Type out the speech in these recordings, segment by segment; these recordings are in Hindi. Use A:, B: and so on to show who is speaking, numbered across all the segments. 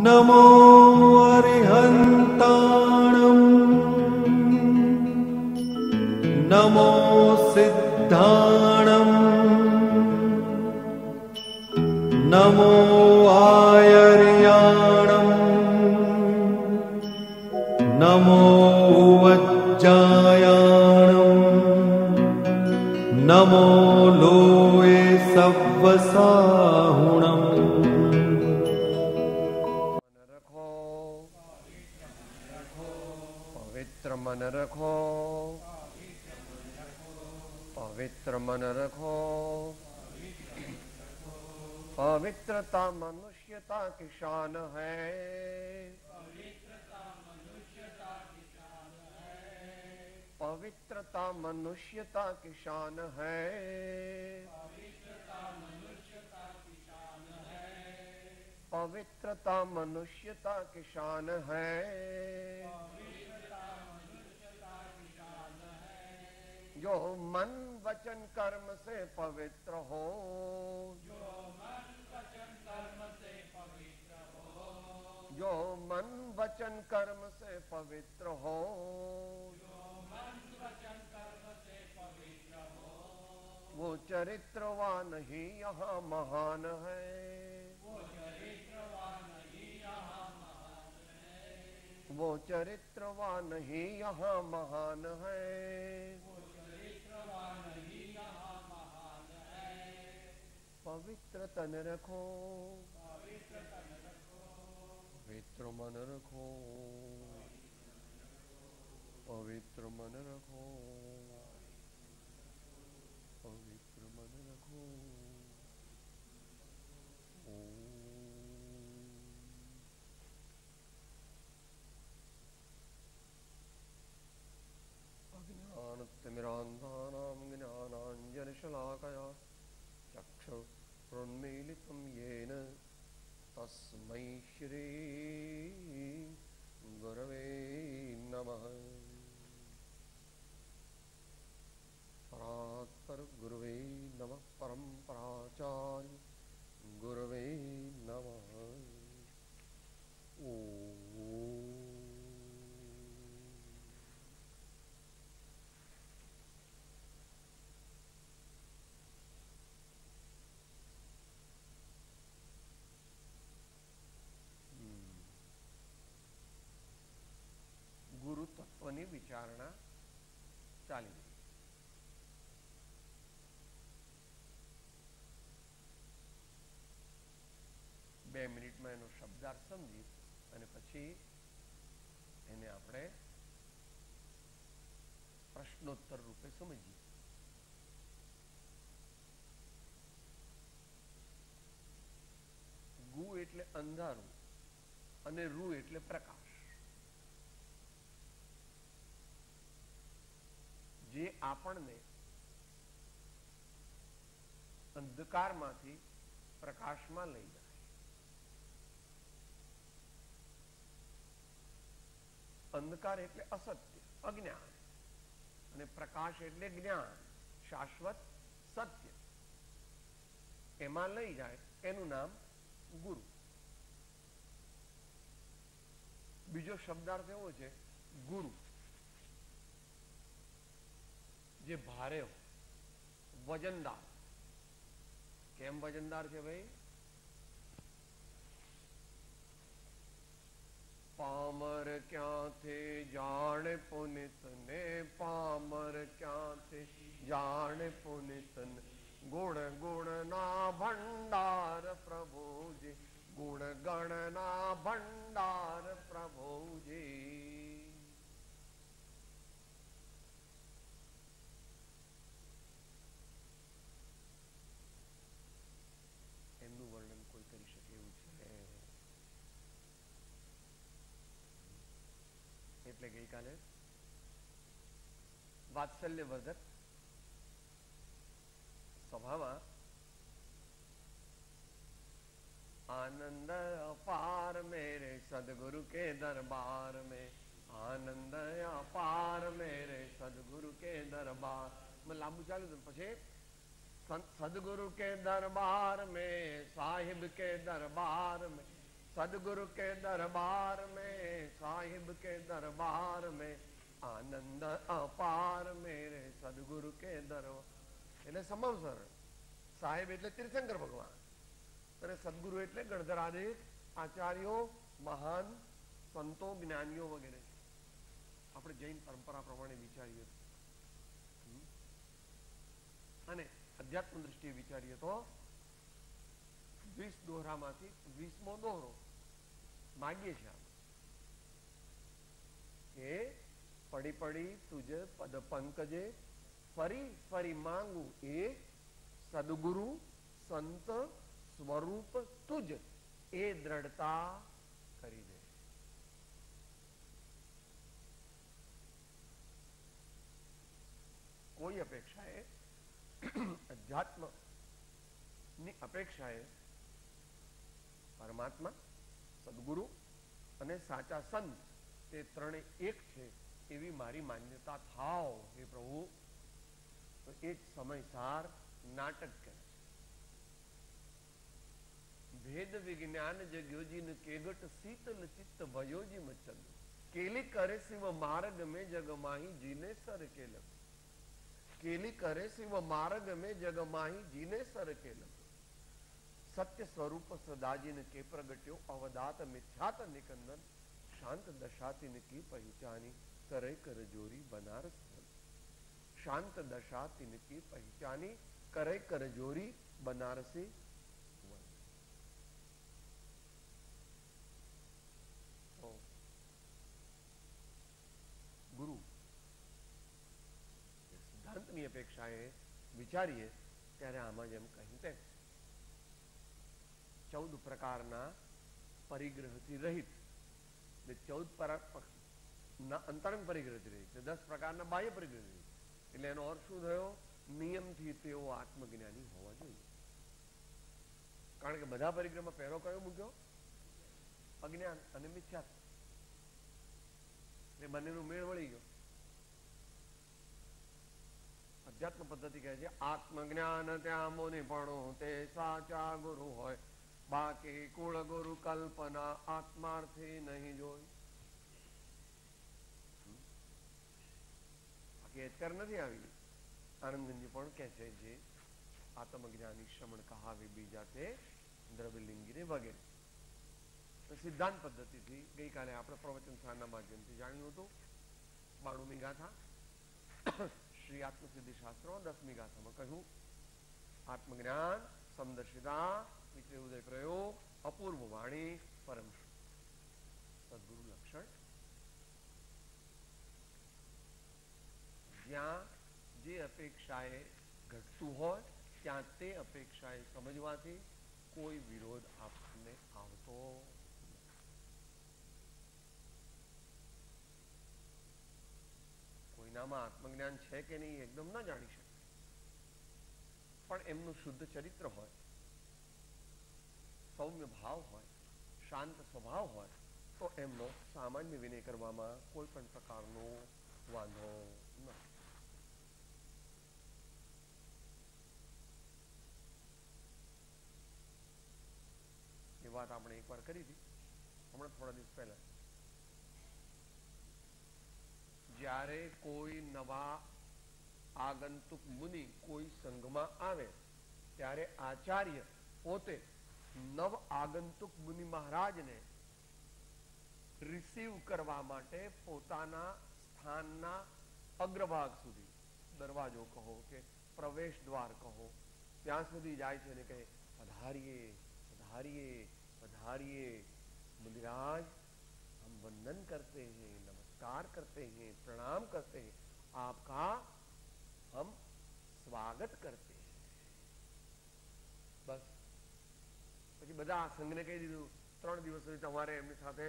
A: नमो अरिहन्ताणं नमो सिद्धाणं नमो आयर्याणं नमो वज्जायाणं नमो लोये सव्वसाहुणम्।
B: मन रखो, पवित्र मन रखो। पवित्रता मनुष्यता की शान है। पवित्रता मनुष्यता की शान है। पवित्रता मनुष्यता की शान है। जो मन वचन कर्म से पवित्र हो, जो मन वचन कर्म से पवित्र हो, जो मन वचन कर्म से पवित्र हो, जो मन वचन कर्म से पवित्र हो, वो चरित्रवान ही यहाँ महान है। वो चरित्रवान ही यहाँ महान है। वो चरित्रवान ही यहाँ महान है। पवित्र तन रखो, पवित्र मन रखो, पवित्र मन रखो, पवित्र मन रखो। अज्ञानतिमिरान्धानां ज्ञानाञ्जनशलाकया चक्षुरुन्मीलितं येन तस्मै श्री गुरवे नमः। परात्पर गुरवे नमः। परम्पराचार्य गुरवे नमः। गुरु तत्वनी विचारणा चाली रही। 2 મિનિટમાં એનો શબ્દાર્થ સમજી અને પછી એને આપણે પ્રશ્નોત્તર રૂપે સમજીએ. ગુ એટલે અંધારું અને રૂ એટલે પ્રકાશ. જે આપણને અંધકારમાંથી પ્રકાશમાં લઈ જાય. અંધકાર એટલે અસત્ય, અજ્ઞાન, અને પ્રકાશ એટલે જ્ઞાન, શાશ્વત સત્ય. એમાં લઈ જાય એનું નામ ગુરુ. બીજો શબ્દાર્થ એવો છે ગુરુ, જે ભારે હોય, વજનદાર. કેમ વજનદાર છે ભાઈ? પામર ક્યાંથી જાણે પુનિત ને, પામર ક્યાંથી જાણે પુનિત ને. ગુણ ગુણ ના ભંડાર પ્રભુજી, ગુણ ગણ ના ભંડાર પ્રભુજી. એમનું વર્ણન કોઈ કરી શકે એવું છે? એટલે ગઈકાલે વાત્સલ્યવર્ધક સભામાં आनंद अपार मेरे सदगुरु के दरबार में, आनंद अपार मेरे सदगुरु के दरबार में. लांबू चालू तो પછી सदगुरु के दरबार में, साहिब के दरबार में, सदगुरु के दरबार में, साहिब के दरबार में आनंद अपार मेरे सदगुरु के दरबार. એટલે સમવસર. સાહેબ એટલે તીર્થંકર ભગવાન અને સદગુરુ એટલે ગણધરાદિક આચાર્યો, મહાન સંતો, જ્ઞાનીઓ વગેરે. આપણે જૈન પરંપરા પ્રમાણે વિચારીએ અને અધ્યાત્મ દ્રષ્ટિએ વિચારીએ તો 20 દોહરામાંથી 20મો દોહરો માગીએ છીએ કે પડી પડી તુજે પદ પંકજે ફરી ફરી માંગુ એ સદગુરુ સંત સ્વરૂપ તુજ એ દ્રઢતા કરી દે. કોઈ અપેક્ષાએ અધ્યાત્મ ની અપેક્ષાએ પરમાત્મા, સદગુરુ અને સાચા સંત તે ત્રણે એક છે એવી મારી માન્યતા થાવ હે પ્રભુ. તો એ જ સમયસાર નાટક કરે છે. ભેદ વિજ્ઞાન જગ્યોજીન કેગટ શીતલ ચિત્ત ભયોજી મચલ કેલી કરે શિવ માર્ગ में जग माही जीने सर केलक. केली करे शिव मार्ग में जग माही जीने सर केलक. सत्य स्वरूप सदाजिन के प्रगट्यो अवदात मिथ्यात निकंदन शांत दशातिन की पहचानी करे कर जोरी बनारस. शांत दशातिन की पहचानी करे कर जोरी बनारसी. गुरु સિદ્ધાંતની અપેક્ષાએ વિચારીએ ત્યારે આમાં જેમ કહ્યું તેમ 14 પ્રકારના પરિગ્રહથી રહિત, 14 અંતરંગ પરિગ્રહથી રહિત, 10 પ્રકારના બાહ્ય પરિગ્રહથી. એટલે એનો અર્થ શું થયો? નિયમથી તેઓ આત્મજ્ઞાની હોવા જોઈએ. કારણ કે બધા પરિગ્રહમાં પહેલો કયો મૂક્યો? અજ્ઞાન અને મિથ્યાત્વ. એ બંનેનો મેળ વળી ગયો. અધ્યાત્મ પદ્ધતિ કહે છે આત્મજ્ઞાન ત્યાં મુનિપણું તે સાચા ગુરુ હોય, બાકી કુળ ગુરુ કલ્પના આત્માર્થી નહીં જોઈ. બાકી એચકાર નથી આવી. આનંદજી પણ કહે છે જે આત્મજ્ઞાની શ્રમણ કહાવે બીજા તે દ્રવ્યલિંગીને વગેરે. સિદ્ધાંત પદ્ધતિથી ગઈકાલે આપણે પ્રવચન સ્થાનના માધ્યમથી જાણ્યું હતું 92મી ગાથા. શ્રી આત્મસિદ્ધિ શાસ્ત્રો 10મી ગાથામાં કહ્યું આત્મજ્ઞાન, સમદર્શિતા, વિચય ઉદય પ્રયોગ, અપૂર્વ વાણી, પરમ સદગુરુ લક્ષણ. જ્યાં જે અપેક્ષાએ ઘટતું હોય ત્યાં તે અપેક્ષાએ સમજવાથી કોઈ વિરોધ આપણને આવતો. કોઈનામાં આત્મજ્ઞાન છે કે નહીં એકદમ ન જાણી શકે, પણ એમનું શુદ્ધ ચરિત્ર હોય, સૌમ્ય ભાવ હોય, શાંત સ્વભાવ હોય તો એમનો સામાન્ય વિનય કરવામાં કોઈ પણ પ્રકારનો વાંધો નથી. એ વાત આપણે એકવાર કરી હતી હમણાં થોડા દિવસ પહેલા. જ્યારે કોઈ નવા આગંતુક મુનિ કોઈ સંઘમાં આવે ત્યારે આચાર્ય પોતે નવ આગંતુક મુનિ મહારાજને રિસીવ કરવા માટે પોતાના સ્થાનના અગ્રભાગ સુધી, દરવાજો કહો કે પ્રવેશ દ્વાર કહો, ત્યાં સુધી જાય છે અને કહે પધારીએ पधारिए पधारिए मुनिराज, हम वंदन करते हैं, नमस्कार करते हैं, प्रणाम करते हैं, आपका हम स्वागत करते हैं. બસ પછી બધા સંઘને કહી દીધું 3 દિવસ સુધી તમારે એમની સાથે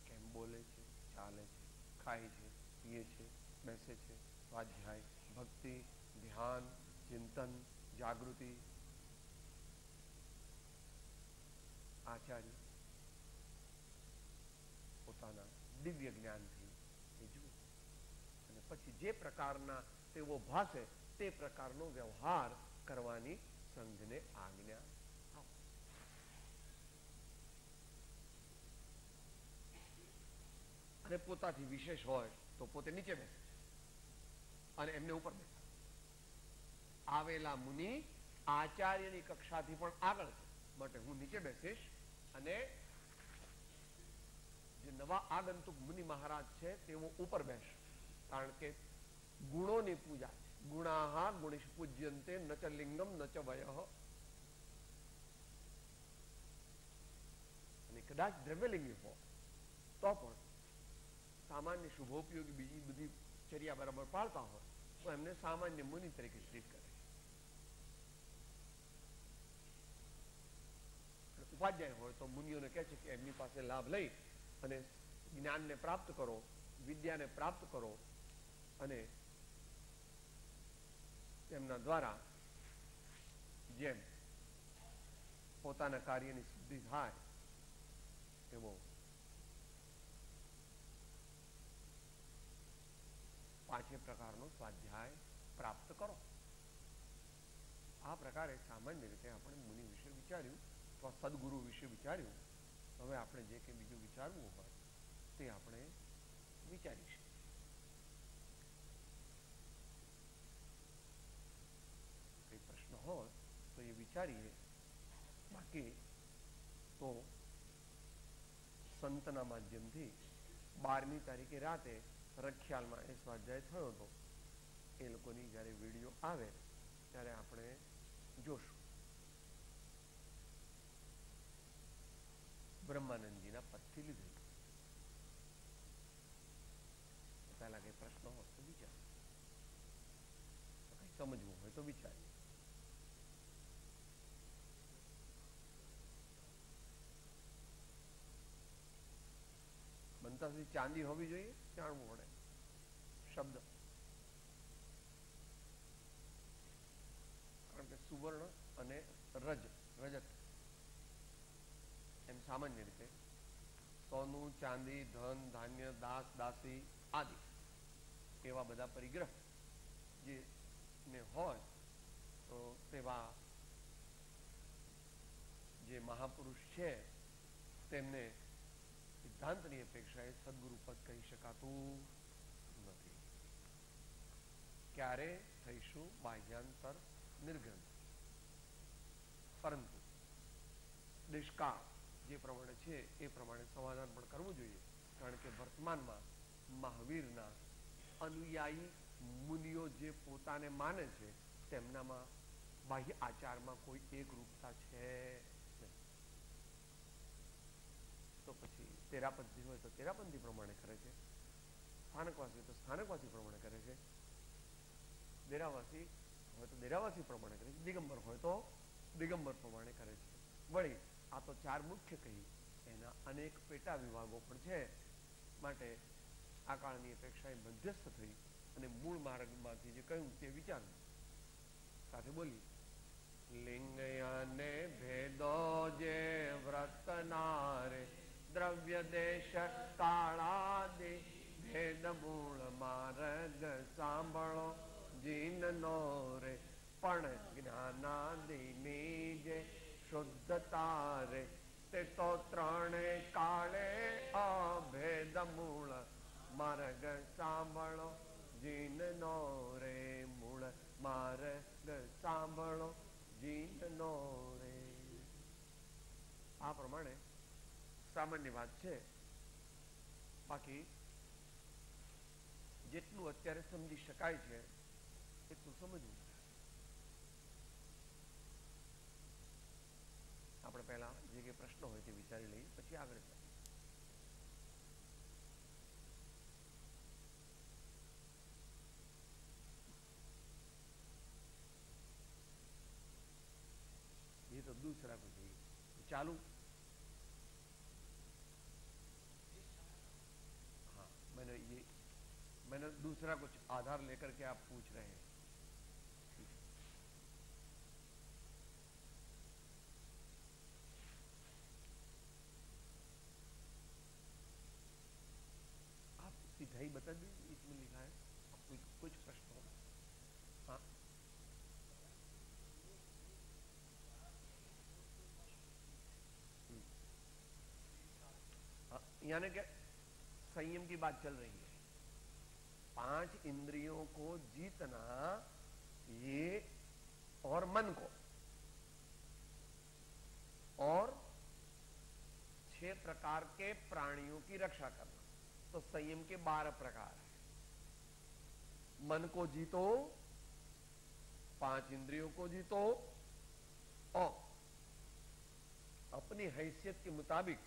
B: કેમ બોલે છે, ચાલે છે, ખાય છે, પીએ છે, બેસે છે, સ્વાધ્યાય, ભક્તિ, ધ્યાન, ચિંતન, જાગૃતિ. આચાર્ય પોતાના દિવ્ય જ્ઞાનથી એ જુએ અને પછી જે પ્રકારના તેવો ભાસે તે પ્રકારનો વ્યવહાર કરવાની સંઘને આજ્ઞા. અને પોતાથી વિશેષ હોય તો પોતે નીચે બેસે અને એમને ઉપર બેસે. આવેલા મુનિ આચાર્યની કક્ષાથી પણ આગળ છે, માટે હું નીચે બેસીશ અને જે નવા આગંતુક મુનિ મહારાજ છે તેઓ ઉપર બેસે, કારણ કે ગુણોની પૂજા છે. ગુણાહા ગુણેશ પૂજ્યંતે ન ચ લિંગમ ન ચ વયઃ. અને કદાચ દ્રવ્યલિંગી હોય તો પણ સામાન્ય શુભોપયોગી બીજી બધી ચર્યા બરાબર પાળતા હોય તો એમને સામાન્ય મુનિ તરીકે ટ્રીટ કરે. ઉપાધ્યાય હોય તો મુનિઓને કહે છે કે એમની પાસે લાભ લઈ અને જ્ઞાનને પ્રાપ્ત કરો, વિદ્યાને પ્રાપ્ત કરો અને તેમના દ્વારા જેમ પોતાના કાર્યની સિદ્ધિ થાય એવો 5 પ્રકારનો સ્વાધ્યાય પ્રાપ્ત કરો. આ પ્રકારે સામાન્ય રીતે આપણે મુનિ વિશે વિચાર્યું, અથવા સદગુરુ વિશે વિચાર્યું. હવે આપણે જે કંઈ બીજું વિચારવું હોય તે આપણે વિચારીશું. કઈ પ્રશ્ન હોય તો એ વિચારીએ. બાકી તો સંતના માધ્યમથી 12મી તારીખે રાતે રખિયાલમાં એ સ્વાધ્યાય થયો હતો. એ લોકોની જ્યારે વિડીયો આવે ત્યારે આપણે જોશું. બ્રહ્માનંદજીના પદથી લીધેલું. પહેલા કઈ પ્રશ્ન હોય તો વિચાર, કઈ સમજવું હોય તો વિચારીએ. બનતા સુધી ચાંદી હોવી જોઈએ, જાણવું પડે શબ્દ, કારણ કે સુવર્ણ અને રજત એમ સામાન્ય રીતે સોનું, ચાંદી, ધન, ધાન્ય, દાસ, દાસી આદિ એવા બધા પરિગ્રહ જે ને હોય તો તેવા જે મહાપુરુષ છે તેમને સિદ્ધાંતની અપેક્ષાએ સદગુરુ પદ કહી શકાતું નથી. ક્યારે થઈશું બાહ્યાંતર નિર્ગ્રંથ, પરંતુ દેશકાળ જે પ્રમાણે છે એ પ્રમાણે સમાધાન પણ કરવું જોઈએ. કારણ કે વર્તમાનમાં મહાવીરના અનુયાયી મુનિઓ જે પોતાને માને છે તેમનામાં બાહ્ય આચારમાં કોઈ એક રૂપતા છે નહીં. તો પછી તેરાપંથી હોય તો તેરાપંથી પ્રમાણે કરે છે, સ્થાનકવાસી હોય તો સ્થાનકવાસી પ્રમાણે કરે છે, દેરાવાસી હોય તો દેરાવાસી પ્રમાણે કરે છે, દિગંબર હોય તો દિગંબર પ્રમાણે કરે છે. વળી આ તો 4 મુખ્ય કહી, એના અનેક પેટા વિભાગો પણ છે. માટે આ કાળની અપેક્ષાએ મધ્યસ્થ થઈ અને મૂળ માર્ગમાંથી જે કહ્યું તે વિચારવું. સાથે બોલી લિંગયાને ભેદો જે વ્રતનારે દ્રવ્ય દેશ કાળાદિ ભેદ મૂળ માર્ગ સાંભળો જીનનો રે પણ જ્ઞાનાદિની જે શુદ્ધતા રે તે તો 3 કાળે અભેદ મૂળ માર્ગ સાંભળો જીનનો રે મૂળ માર્ગ સાંભળો જીનનો રે. આ પ્રમાણે સામાન્ય વાત છે. બાકી જેટલું અત્યારે સમજી શકાય છે એટલું સમજવું. આપણે પહેલા જે કંઈ પ્રશ્ન હોય તે વિચારી લઈએ, પછી આગળ ચાલીએ. ये तो दूसरा कुछ नहीं. चालू. हाँ, मैंने दूसरा कुछ आधार लेकर के आप पूछ रहे हैं. आप सीधा ही बता दीजिए, इसमें लिखा है. कुछ प्रश्न होगा. यानी कि संयम की बात चल रही है। 5 इंद्रियों को जीतना ये, और मन को, और 6 प्रकार के प्राणियों की रक्षा करना, तो संयम के 12 प्रकार है। मन को जीतो, 5 इंद्रियों को जीतो, और अपनी हैसियत के मुताबिक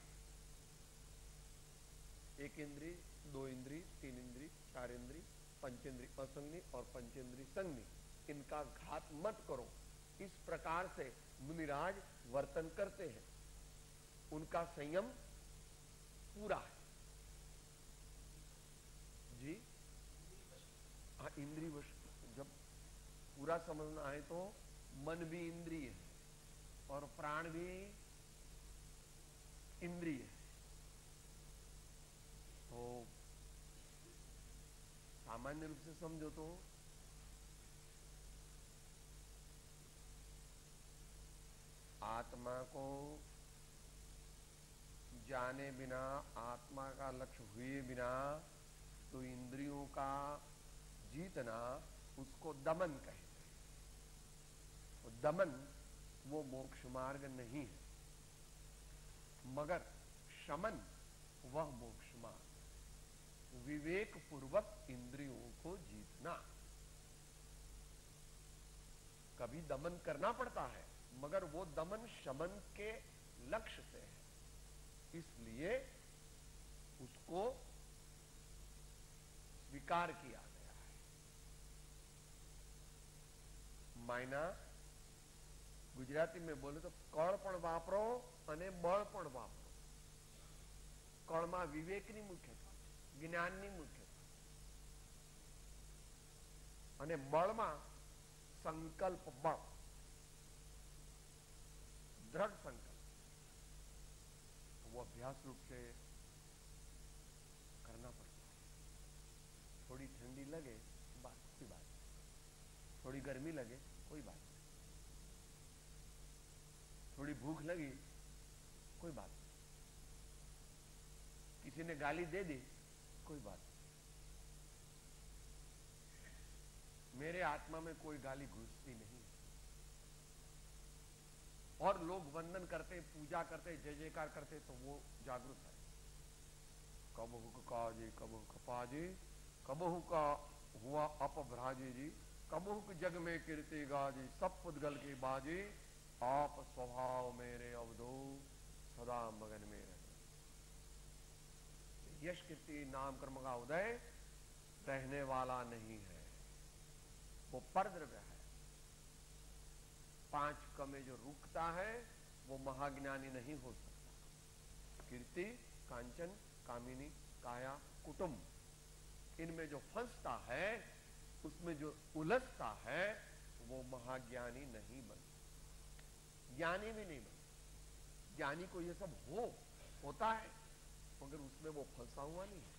B: 1 इंद्री, 2 इंद्री, 3 इंद्री, 4 इंद्री, पंचेंद्री असंगनी और पंचेंद्री संगनी, इनका घात मत करो। इस प्रकार से मुनिराज वर्तन करते हैं, उनका संयम पूरा है जी। हाँ, इंद्रिय वश जब पूरा समझना है तो मन भी इंद्रिय है और प्राण भी इंद्रिय है। तो सामान्य रूप से समझो तो आत्मा को जाने बिना, आत्मा का लक्ष्य हुए बिना, तो इंद्रियों का जीतना उसको दमन कहते हैं। तो दमन वो मोक्ष मार्ग नहीं है, मगर शमन वह मोक्ष मार्ग। विवेक पूर्वक इंद्रियों को जीतना, कभी दमन करना पड़ता है, मगर वो दमन शमन के लक्ष्य से है, इसलिए उसको स्वीकार किया गया है। मायना गुजराती में बोले तो कळ पण वापरो અને બળ પણ વાપરો। કળમાં વિવેકની મુખ્યતા, જ્ઞાનની મુખ્યતા, અને બળમાં સંકલ્પ બળ, दृढ़ संकल्प, वो अभ्यास रूप से करना पड़ता है। थोड़ी ठंडी लगे बात कोई बात, थोड़ी गर्मी लगे कोई बात, थोड़ी भूख लगी कोई बात, किसी ने गाली दे दी कोई बात, मेरे आत्मा में कोई गाली घुसती नहीं। और लोग वंदन करते, पूजा करते, जय जयकार करते, तो वो जागरूक है। कबहू का काजे, कबहू का पाजे, कबहू का हुआ अपभ्राजे जी, कबहू के जग में कीर्ति गाजे, सब पुद्गल के बाजे, आप स्वभाव मेरे अवधो सदा मगन में रहे। यश कीर्ति नाम कर्म का उदय रहने वाला नहीं है, वो परद्रव्य है। 5 क में जो रुकता है वो महाज्ञानी नहीं हो सकता। कीर्ति, कांचन, कामिनी, काया, कुटुंब, इनमें जो फंसता है, उसमें जो उलझता है, वो महाज्ञानी नहीं बनता, ज्ञानी भी नहीं बनता। ज्ञानी को ये सब होता है, मगर उसमें वो फंसा हुआ नहीं है।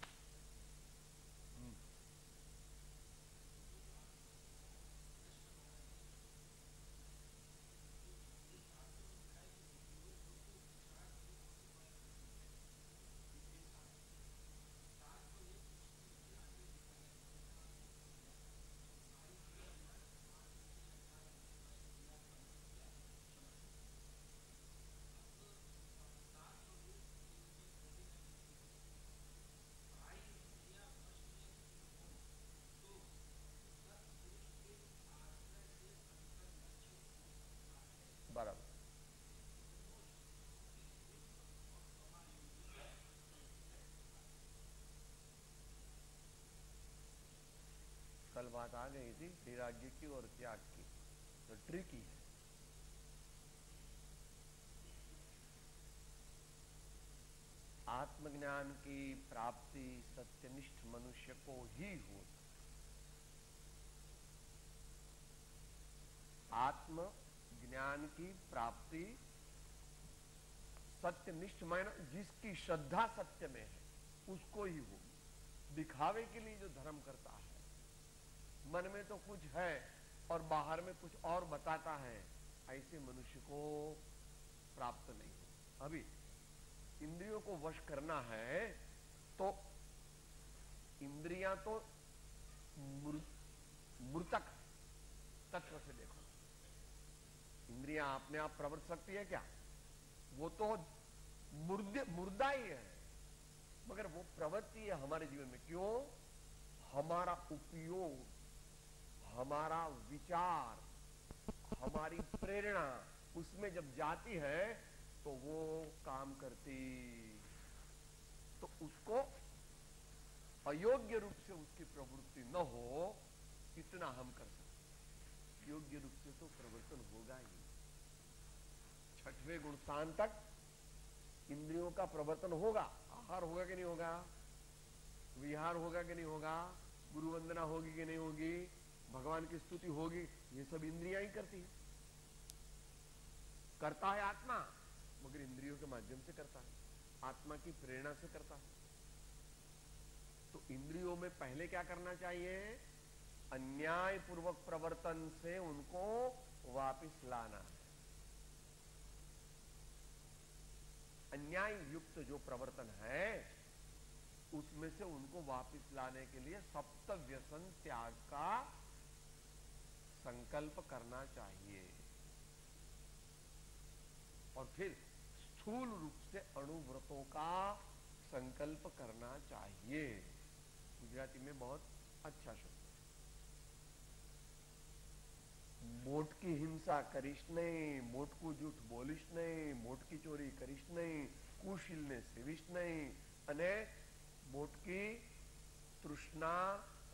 B: बराबर। कल बात आ गई थी वैराग्य की और त्याग की, तो ट्रिकी है। आत्मज्ञान की प्राप्ति सत्यनिष्ठ मनुष्य को ही हो। आत्म ज्ञान की प्राप्ति सत्यनिष्ठ मायना जिसकी श्रद्धा सत्य में है उसको ही हो। दिखावे के लिए जो धर्म करता है, मन में तो कुछ है और बाहर में कुछ और बताता है, ऐसे मनुष्य को प्राप्त नहीं हो। अभी इंद्रियों को वश करना है तो इंद्रियां तो मृतक तत्व से देखो। इंद्रियां अपने आप प्रवर्त सकती है क्या? वो तो मुर्दा ही है, मगर वो प्रवृत्ति है हमारे जीवन में। क्यों? हमारा उपयोग, हमारा विचार, हमारी प्रेरणा उसमें जब जाती है तो वो काम करती। तो उसको अयोग्य रूप से उसकी प्रवृत्ति न हो, इतना हम कर सकते। योग्य रूप से तो प्रवर्तन होगा ही। छठवें गुण स्थान तक इंद्रियों का प्रवर्तन होगा। आहार होगा कि नहीं होगा, विहार होगा कि नहीं होगा, गुरु वंदना होगी कि नहीं होगी, भगवान की स्तुति होगी, ये सब इंद्रियां ही करती है। करता है आत्मा, मगर इंद्रियों के माध्यम से करता है, आत्मा की प्रेरणा से करता है। तो इंद्रियों में पहले क्या करना चाहिए? अन्याय पूर्वक प्रवर्तन से उनको वापस लाना है। अन्याय युक्त जो प्रवर्तन है उसमें से उनको वापस लाने के लिए सप्त व्यसन त्याग का संकल्प करना चाहिए, और फिर स्थूल रूप से अणुव्रतों का संकल्प करना चाहिए। गुजराती में बहुत अच्छा शब्द। मोट की हिंसा करीश नहीं, मोट को झूठ बोलीश नहीं, मोट की चोरी करीश नहीं, कुशील ने सेवीश नहीं, अने मोट की तृष्णा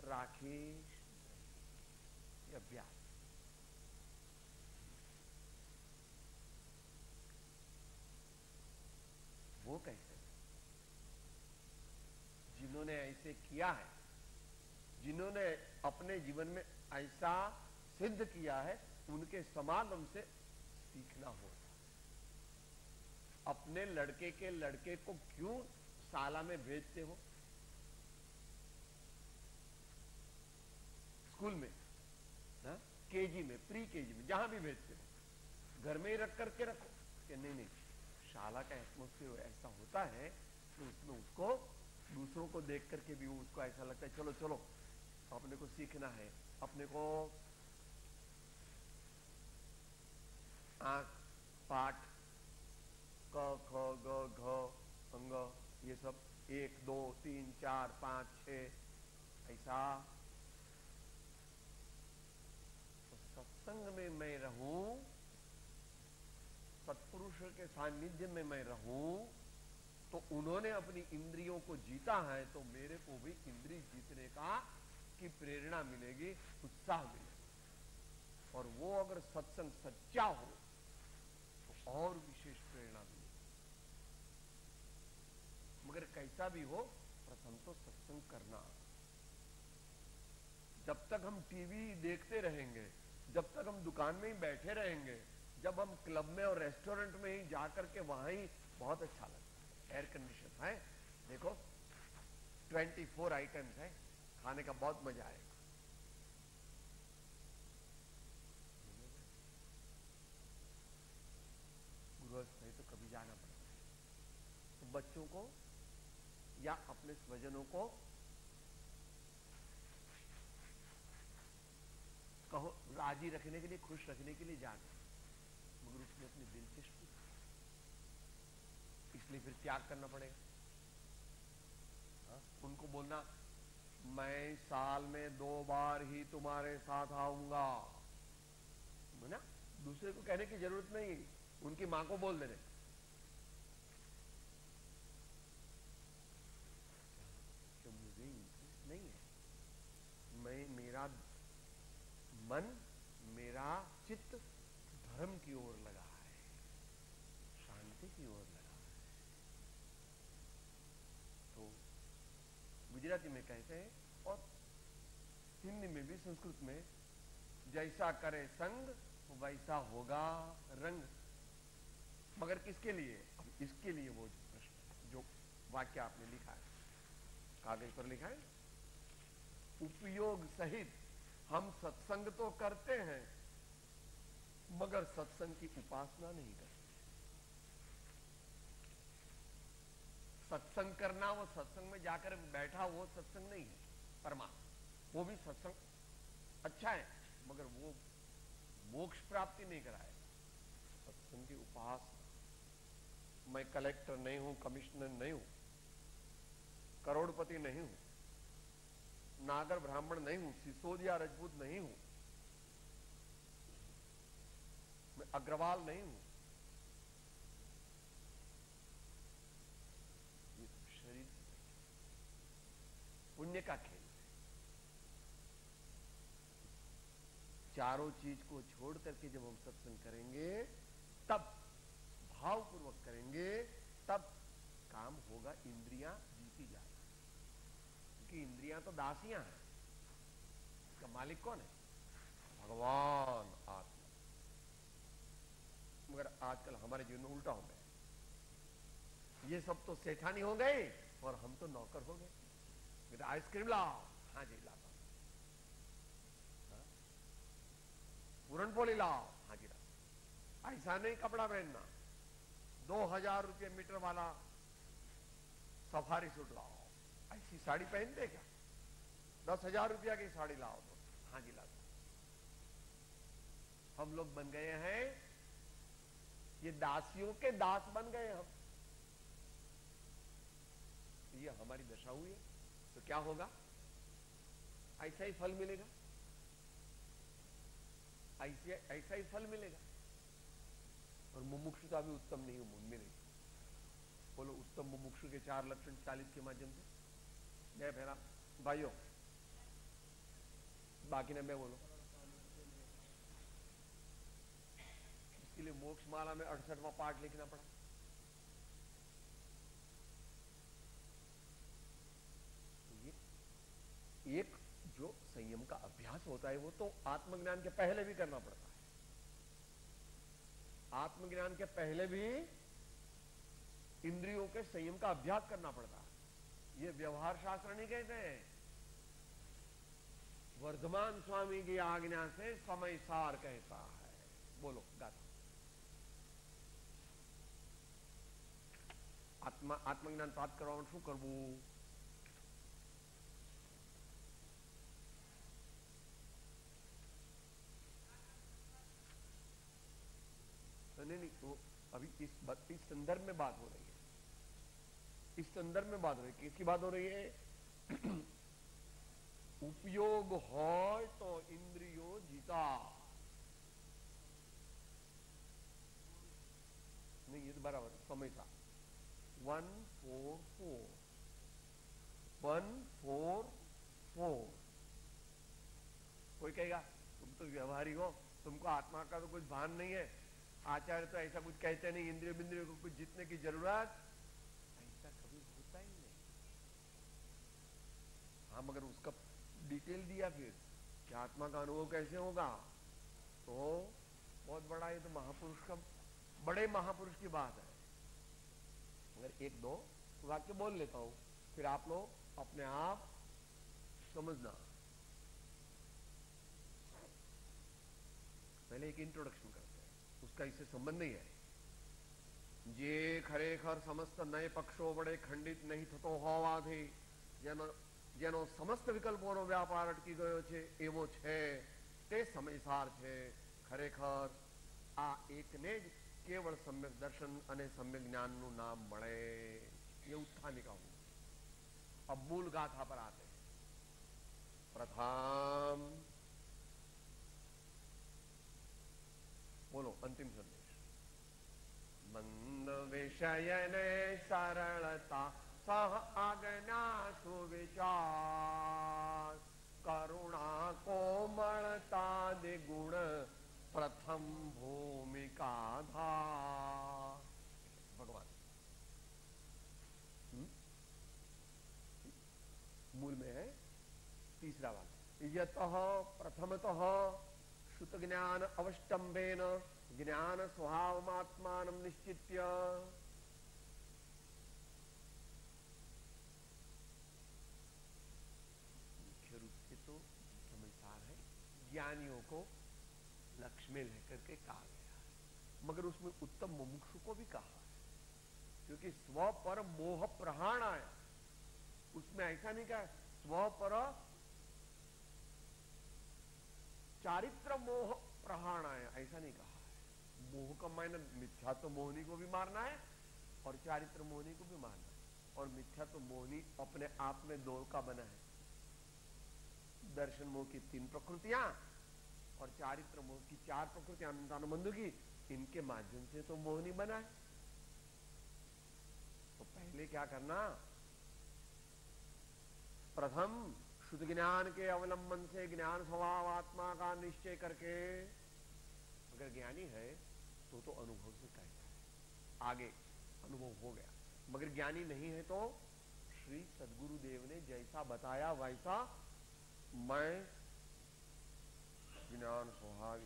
B: राखीश नहीं। अभ्यास। वो कैसे? जिन्होंने ऐसे किया है, जिन्होंने अपने जीवन में ऐसा सिद्ध किया है, उनके समागम से सीखना होता। अपने लड़के के लड़के को क्यों शाला में भेजते हो? स्कूल में, केजी में, प्री केजी में, जहां भी भेजते हो, घर में ही रख करके रखो कि नहीं, शाला का एटमोस्फियर ऐसा होता है कि उसमें उसको दूसरों को देख करके भी उसको ऐसा लगता है चलो चलो अपने को सीखना है, अपने को आंख, पाठ, क ख ग घ अंग, ये सब 1 2 3 4 5 6 ऐसा। तो सत्संग में मैं रहूं, सत्पुरुष के सानिध्य में मैं रहूं, तो उन्होंने अपनी इंद्रियों को जीता है, तो मेरे को भी इंद्रिय जीतने की प्रेरणा मिलेगी, उत्साह मिलेगा। और वो अगर सत्संग सच्चा हो तो और विशेष प्रेरणा मिलेगी। मगर कैसा भी हो, प्रथम तो सत्संग करना। जब तक हम टीवी देखते रहेंगे, जब तक हम दुकान में ही बैठे रहेंगे, जब हम क्लब में और रेस्टोरेंट में ही जाकर के वहां ही बहुत अच्छा लगता है, एयर कंडीशन है, देखो 24 आइटम्स है, खाने का बहुत मजा आएगा। गृहस्थ है तो कभी जाना पड़ता है। तो बच्चों को या अपने स्वजनों को कहो राजी रखने के लिए, खुश रखने के लिए जाना, मगर उसमें अपनी दिलचस्पी, इसलिए फिर त्याग करना पड़ेगा। उनको बोलना मैं साल में 2 बार ही तुम्हारे साथ आऊंगा, ना, दूसरे को कहने की जरूरत नहीं, उनकी मां को बोल देने कि मुझे इंटरेस्ट नहीं है, मैं, मेरा मन, मेरा चित्त धर्म की ओर लगा है, शांति की ओर लगा है। तो गुजराती में कहते हैं, और हिंदी में भी, संस्कृत में, जैसा करे संग वैसा होगा रंग। मगर किसके लिए? अब इसके लिए वो प्रश्न, जो वाक्य आपने लिखा है, कागज पर लिखा है, उपयोग सहित हम सत्संग तो करते हैं, मगर सत्संग की उपासना नहीं करते। सत्संग करना, वो सत्संग में जाकर बैठा वो सत्संग नहीं है। परमात्मा वो भी सत्संग अच्छा है, मगर वो मोक्ष प्राप्ति नहीं कराए। सत्संग की उपासना। मैं कलेक्टर नहीं हूं, कमिश्नर नहीं हूं, करोड़पति नहीं हूं, नागर ब्राह्मण नहीं हूं, सिसोदिया राजपूत नहीं हूं, मैं अग्रवाल नहीं हूं। ये शरीर पुण्य का खेल है। चारों चीज को छोड़ करके जब हम सत्संग करेंगे, तब भावपूर्वक करेंगे, तब काम होगा। इंद्रियां जीती जाएगी, क्योंकि इंद्रियां तो दासियां हैं, इसका मालिक कौन है? भगवान आत्मा। मगर आजकल हमारे जीवन में उल्टा हो गया। ये सब तो सेठानी हो गए और हम तो नौकर हो गए। आइसक्रीम लाओ, हाँ जी लाता। पूरनपोली लाओ, हाँ जी लाता। ऐसा नहीं कपड़ा पहनना, 2000 रुपये मीटर वाला सफारी सूट लाओ। ऐसी साड़ी पहनते क्या? 10,000 रुपया की साड़ी लाओ तो, हाँ जी लाता। हम लोग बन गए हैं, ये दासियों के दास बन गए हम। ये हमारी दशा हुई है, तो क्या होगा? ऐसा ही फल मिलेगा, ऐसा ही फल मिलेगा। और मुमुक्षुता भी उत्तम नहीं हो, मुन में नहीं। बोलो उत्तम मुमुक्षु के 4 लक्षण 40 के माध्यम से। मैं फेरा भाइयों, बाकी ने मैं बोलो। इसके लिए मोक्ष माला में 68वां पाठ लिखना पड़ा। एक जो संयम का अभ्यास होता है, वो तो आत्मज्ञान के पहले भी करना पड़ता है। आत्मज्ञान के पहले भी इंद्रियों के संयम का अभ्यास करना पड़ता है। ये व्यवहार शास्त्र नहीं कहते हैं। वर्धमान स्वामी की आज्ञा से समय सार कहता है। बोलो गाता। आत्मज्ञान प्राप्त करवा शू करवू? नहीं, तो अभी इस संदर्भ में बात हो रही है। इस संदर्भ में बात हो रही है। किसकी बात हो रही है? उपयोग हो तो इंद्रियो जीता। नहीं, ये तो बराबर समय था। 144 144। कोई कहेगा तुम तो व्यवहारी हो, तुमको आत्मा का तो कुछ भान नहीं है, आचार्य तो ऐसा कुछ कहते नहीं, इंद्रिय बिंद्रियों को कुछ जीतने की जरूरत। ऐसा कभी होता ही नहीं। हाँ, मगर उसका डिटेल दिया फिर कि आत्मा का अनुभव कैसे होगा। तो बहुत बड़ा, ये तो महापुरुष का, बड़े महापुरुष की बात है। अगर 1-2 वाक्य बोल लेता हूं, फिर आप लोग अपने आप समझना। पहले एक इंट्रोडक्शन करते हैं, उसका इससे संबंध नहीं है। જે ખરેખર સમસ્ત નય પક્ષો વડે ખંડિત નહીં થતો હોવાથી જેનો સમસ્ત વિકલ્પોનો વ્યાપાર અટકી ગયો છે એવો છે તે સમયસાર છે. ખરેખર આ એકને જ કેવળ સમ્યક દર્શન અને સમ્યક જ્ઞાનનું નામ મળે. ये उत्थानिका हूं. अब मूल गाथा पर आते हैं. प्रथम बोलो अंतिम संदेश. मंद विषय ने सरलता सह आज्ञा सुविचार करुणा कोमलता दिगुण प्रथम भूमिका धार. भगवान मूल में है तीसरा वाक्य. यतः प्रथमतः श्रुत ज्ञान अवष्टम्भेन ज्ञान स्वभावमात्मानं निश्चित्य. मुख्य रूप से तो समझदार है, ज्ञानियों को लक्ष्य में लेकर के कहा गया है, मगर उसमें उत्तम मुमुक्षु को भी कहा है. तो क्योंकि स्व पर मोह प्रहाण आया, उसमें ऐसा नहीं कहा स्व पर चारित्र मोह प्रहाण आया, ऐसा नहीं कहा है। मोह का मायने मिथ्या तो मोहनी को भी मारना है और चारित्र मोहनी को भी मारना है। और मिथ्या तो मोहनी अपने आप में दो का बना है, दर्शन मोह की 3 प्रकृतियां और चारित्र मोह की 4 प्रकृतियां, अनुबंधु की, इनके माध्यम से तो मोहनी बना है। तो पहले क्या करना, प्रथम शुद्ध ज्ञान के अवलंबन से ज्ञान स्वभाव आत्मा का निश्चय करके, अगर ज्ञानी है तो अनुभव से कहता है, आगे अनुभव हो गया। मगर ज्ञानी नहीं है तो श्री सद्गुरु देव ने जैसा बताया वैसा मैं ज्ञान स्वभाव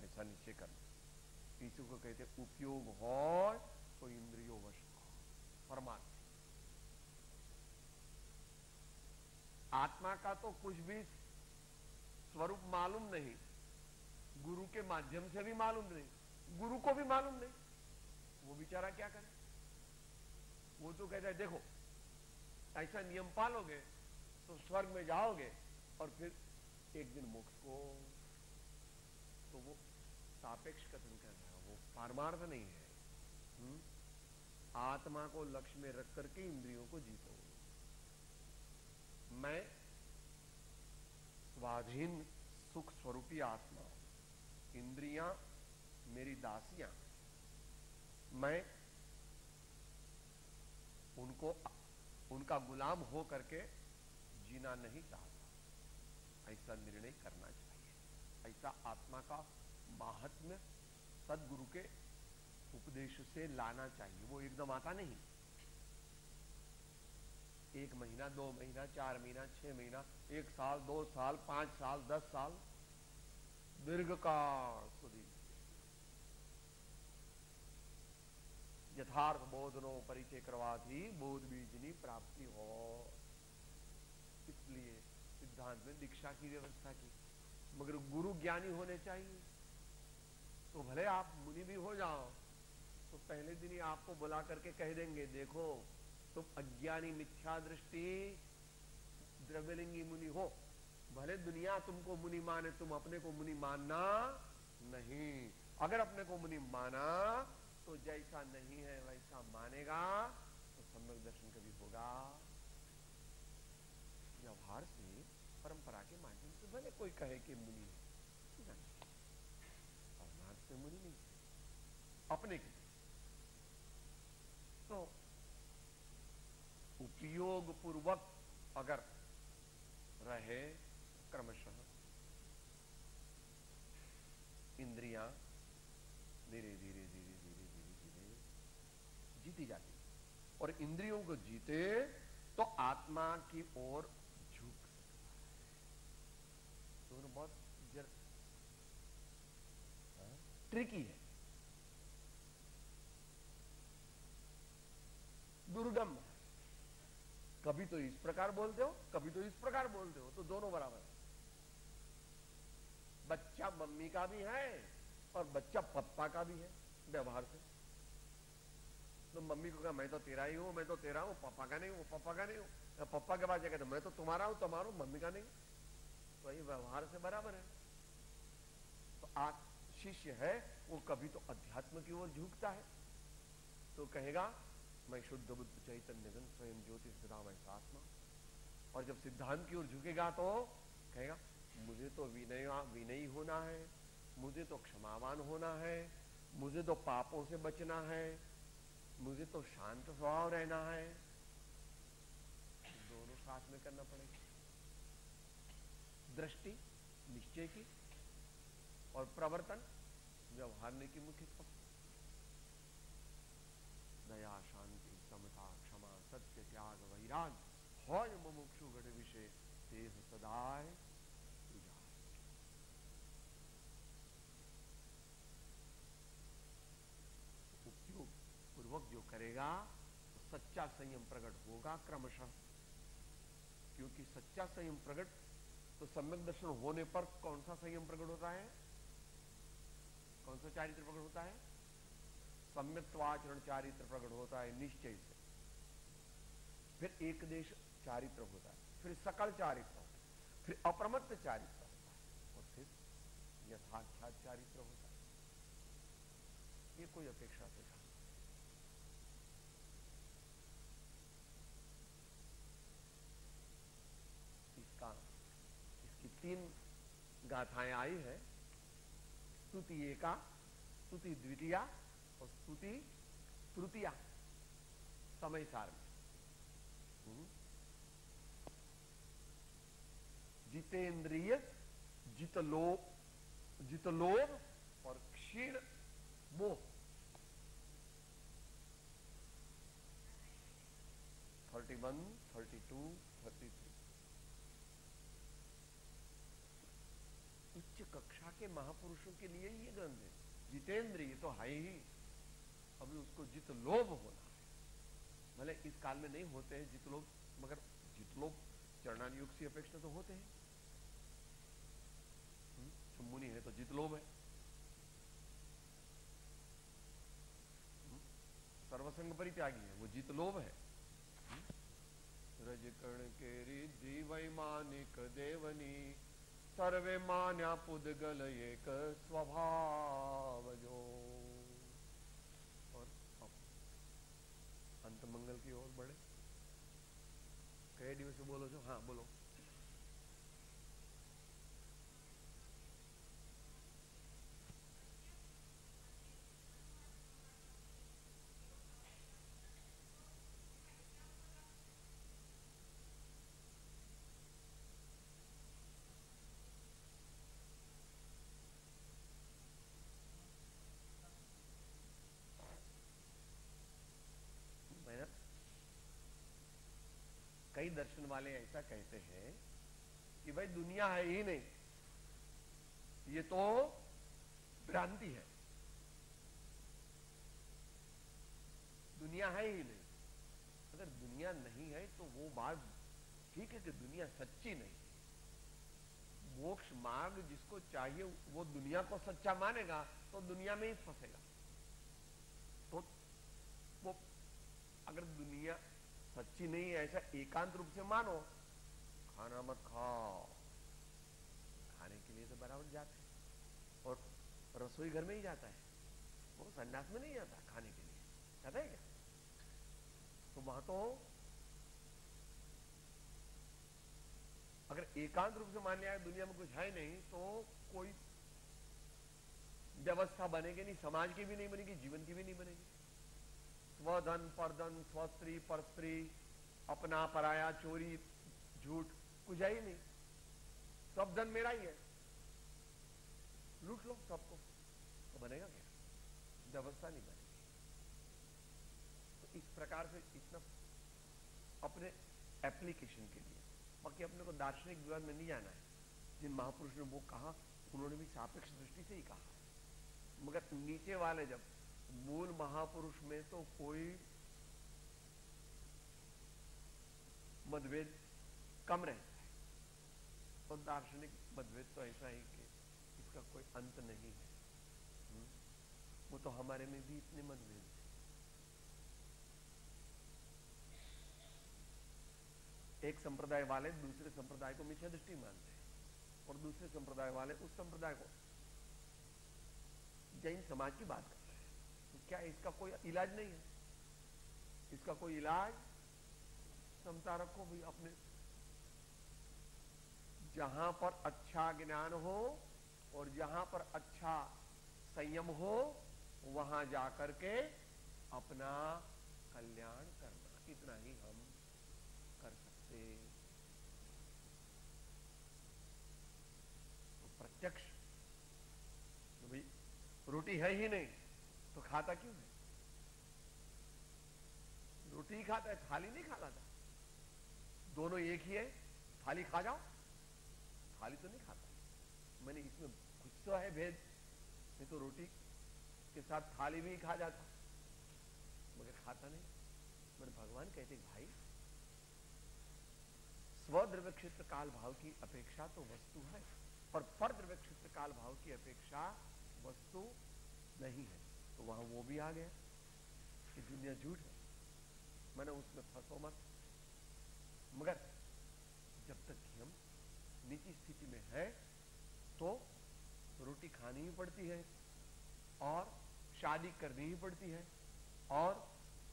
B: ऐसा निश्चय करना। इसी को कहते उपयोग हो तो इंद्रियों वश परमात्मा। आत्मा का तो कुछ भी स्वरूप मालूम नहीं, गुरु के माध्यम से भी मालूम नहीं, गुरु को भी मालूम नहीं, वो बेचारा क्या करे। वो तो कहता है देखो ऐसा नियम पालोगे तो स्वर्ग में जाओगे और फिर एक दिन मोक्ष को, तो वो सापेक्ष कथन कर रहा है, वो पारमार्थ नहीं है। आत्मा को लक्ष्य में रख करके इंद्रियों को जीतो। मैं स्वाधीन सुख स्वरूपी आत्मा, इंद्रियां मेरी दासियां, मैं उनका गुलाम हो करके जीना नहीं चाहता, ऐसा निर्णय करना चाहिए। ऐसा आत्मा का माहात्म्य सदगुरु के उपदेश से लाना चाहिए। वो एकदम आता नहीं, 1 महीना 2 महीना 4 महीना 6 महीना 1 साल 2 साल 5 साल 10 साल दीर्घकाल सुधी यथार्थ बोधनो परिचय करवाती बोध बीजनी प्राप्ति हो। इसलिए सिद्धांत में दीक्षा की व्यवस्था की। मगर गुरु ज्ञानी होने चाहिए। तो भले आप मुनि भी हो जाओ तो पहले दिन ही आपको बुला करके कह देंगे देखो तुम अज्ञानी मिथ्या दृष्टि द्रव्यलिंगी मुनि हो, भले दुनिया तुमको मुनि माने, तुम अपने को मुनि मानना नहीं। अगर अपने को मुनि माना तो जैसा नहीं है वैसा मानेगा तो सम्यक दर्शन कभी होगा। व्यवहार से परंपरा के माध्यम से भले कोई कहे कि मुनि है, परमार्थ से मुनि नहीं, अपने के। तो उपयोग पूर्वक अगर रहे क्रमशः इंद्रियां धीरे धीरे धीरे धीरे धीरे धीरे जीती जाती, और इंद्रियों को जीते तो आत्मा की ओर झुक सकता है। दोनों बहुत ट्रिकी है, दुर्गम है। कभी तो इस प्रकार बोलते हो, कभी तो इस प्रकार बोलते हो, तो दोनों बराबर है। बच्चा मम्मी का भी है और बच्चा पप्पा का भी है व्यवहार से। तो मम्मी को कहा मैं तो तेरा ही हूं, मैं तो तेरा हूं, पापा का नहीं हूं, पापा का नहीं हूं। पापा के बाद क्या कहते मैं तो तुम्हारा हूं, तुम्हारा हूं, मम्मी का नहीं। तो ये व्यवहार से बराबर है। तो आज शिष्य है वो कभी तो अध्यात्म की ओर झुकता है, तो कहेगा मैं शुद्ध बुद्ध चैतन्य घन स्वयं ज्योति सदामय आत्मा। और जब सिद्धांत की ओर झुकेगा तो कहेगा मुझे तो विनयी होना है, मुझे तो क्षमावान होना है, मुझे तो पापों से बचना है, मुझे तो शांत स्वभाव रहना है। दोनों साथ में करना पड़ेगा, दृष्टि निश्चय की और प्रवर्तन व्यवहारने की मुख्य। दया शांति समता क्षमा सत्य त्याग वैराग हौज मुमुक्षु गढ़ विषय तेह सदाय पूजा। उपयोग पूर्वक जो करेगा तो सच्चा संयम प्रकट होगा क्रमशः। क्योंकि सच्चा संयम प्रकट तो सम्यक दर्शन होने पर कौन सा संयम प्रकट होता है, कौन सा चारित्र प्रकट होता है? सम्यक्त्वाचरण चारित्र प्रकट होता है निश्चय से, फिर एक देश चारित्र होता है, फिर सकल चारित्र होता है, फिर अप्रमत्त चारित्र होता है, और फिर यथाख्यात चारित्र होता है। ये कोई अपेक्षा से कहा। इसकी 3 गाथाएं आई है, स्तुति एका, स्तुति द्वितीया और स्तुति तृतीया, समय सार में। जितेंद्रिय, जितलोभ और क्षीण मोह। 31, 32, 33। उच्च कक्षा के महापुरुषों के लिए ये ग्रंथ है। जितेंद्रिय तो है ही, अभी उसको जित लोभ होना है। भले इस काल में नहीं होते हैं जित लोभ, मगर जित लोभ चरणान युग की अपेक्षा तो होते हैं। मुनि है तो जित लोभ है। सर्वसंग परित्यागी है, वो जित लोभ है। रजकर्ण के रिद्धि वैमानिक देवनी, सर्वे मान्या पुद्गल एक स्वभाव जो। और अंत मंगल की ओर बढ़े। कई दिवस से बोलो जो, हाँ बोलो। कई दर्शन वाले ऐसा कहते हैं कि भाई दुनिया है ही नहीं, ये तो भ्रांति है, दुनिया है ही नहीं। अगर दुनिया नहीं है तो वो बात ठीक है कि दुनिया सच्ची नहीं। मोक्ष मार्ग जिसको चाहिए वो दुनिया को सच्चा मानेगा तो दुनिया में ही फंसेगा। तो वो अगर दुनिया सच्ची नहीं है ऐसा एकांत रूप से मानो, खाना मत खाओ, खाने के लिए तो बराबर जाते हैं, और रसोई घर में ही जाता है, वो संन्यास में नहीं जाता खाने के लिए, जाता है क्या? तो वहां तो अगर एकांत रूप से मान लिया दुनिया में कुछ है नहीं तो कोई व्यवस्था बनेगी नहीं, समाज की भी नहीं बनेगी, जीवन की भी नहीं बनेगी। स्वधन परधन, स्वस्त्री परस्त्री, अपना पराया, चोरी झूठ कुछ है ही नहीं, सब धन मेरा ही है, लूट लो सबको, तो बनेगा क्या? व्यवस्था नहीं बनेगी। तो इस प्रकार से इतना अपने एप्लीकेशन के लिए, बाकी अपने को दार्शनिक विवाद में नहीं जाना है। जिन महापुरुष ने वो कहा उन्होंने भी सापेक्ष दृष्टि से ही कहा, मगर नीचे वाले जब मूल महापुरुष में तो कोई मतभेद कम रहता है, और दार्शनिक मतभेद तो ऐसा ही कि इसका कोई अंत नहीं है। वो तो हमारे में भी इतने मतभेद थे। एक संप्रदाय वाले दूसरे संप्रदाय को मिथ्या दृष्टि मानते हैं, और दूसरे संप्रदाय वाले उस संप्रदाय को, जैन समाज की बात करते हैं। तो क्या इसका कोई इलाज नहीं है? इसका कोई इलाज, समता रखो भी अपने, जहां पर अच्छा ज्ञान हो और जहां पर अच्छा संयम हो वहां जाकर के अपना कल्याण करना, इतना ही हम कर सकते। तो प्रत्यक्ष तो भाई रोटी है ही नहीं तो खाता क्यों है? रोटी ही खाता है, थाली नहीं खाता था। दोनों एक ही है, थाली खा जाओ, थाली तो नहीं खाता। मैंने इसमें कुछ तो है भेद, नहीं तो रोटी के साथ थाली भी खा जाता, मगर खाता नहीं। मेरे भगवान कहते भाई स्वद्रव्य क्षेत्र काल भाव की अपेक्षा तो वस्तु है, और परद्रव्य क्षेत्र काल भाव की अपेक्षा वस्तु नहीं है। तो वहां वो भी आ गया। कि दुनिया झूठ है, मैंने उसमें फंसो मत। मगर जब तक कि हम निजी स्थिति में है तो रोटी खानी ही पड़ती है, और शादी करनी ही पड़ती है, और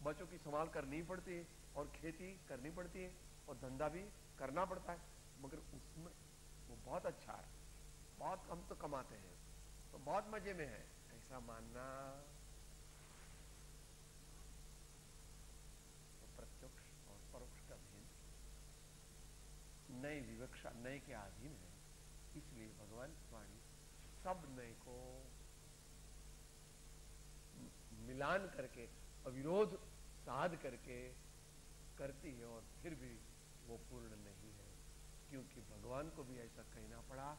B: बच्चों की संभाल करनी ही पड़ती है, और खेती करनी पड़ती है, और धंधा भी करना पड़ता है। मगर उसमें वो बहुत अच्छा है, बहुत कम तो कमाते हैं तो बहुत मजे में है, ऐसा मानना तो प्रत्यक्ष और परोक्ष का भेद, नए विवक्षा नए के अधीन है। इसलिए भगवान की वाणी सब नए को मिलान करके, अविरोध साध करके करती है, और फिर भी वो पूर्ण नहीं है, क्योंकि भगवान को भी ऐसा कहना पड़ा,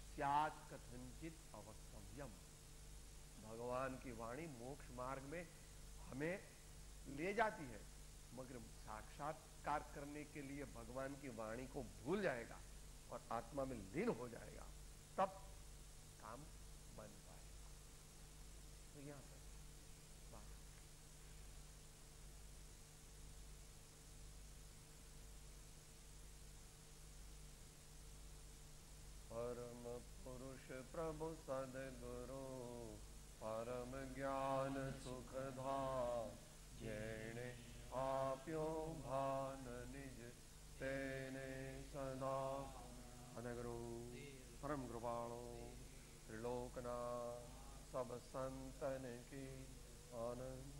B: स्यात् कथंचित अवक्तव्यम। भगवान की वाणी मोक्ष मार्ग में हमें ले जाती है, मगर साक्षात्कार करने के लिए भगवान की वाणी को भूल जाएगा और आत्मा में लीन हो जाएगा, तब काम बन पाएगा। तो यहां पर बात परम पुरुष प्रभु सदगुरु, परम ज्ञान सुखधा, जेणे आप्यो भान निज तेने सदा। अनगुरु परम कृपाणु त्रिलोकनाथ सब संतन की आनंद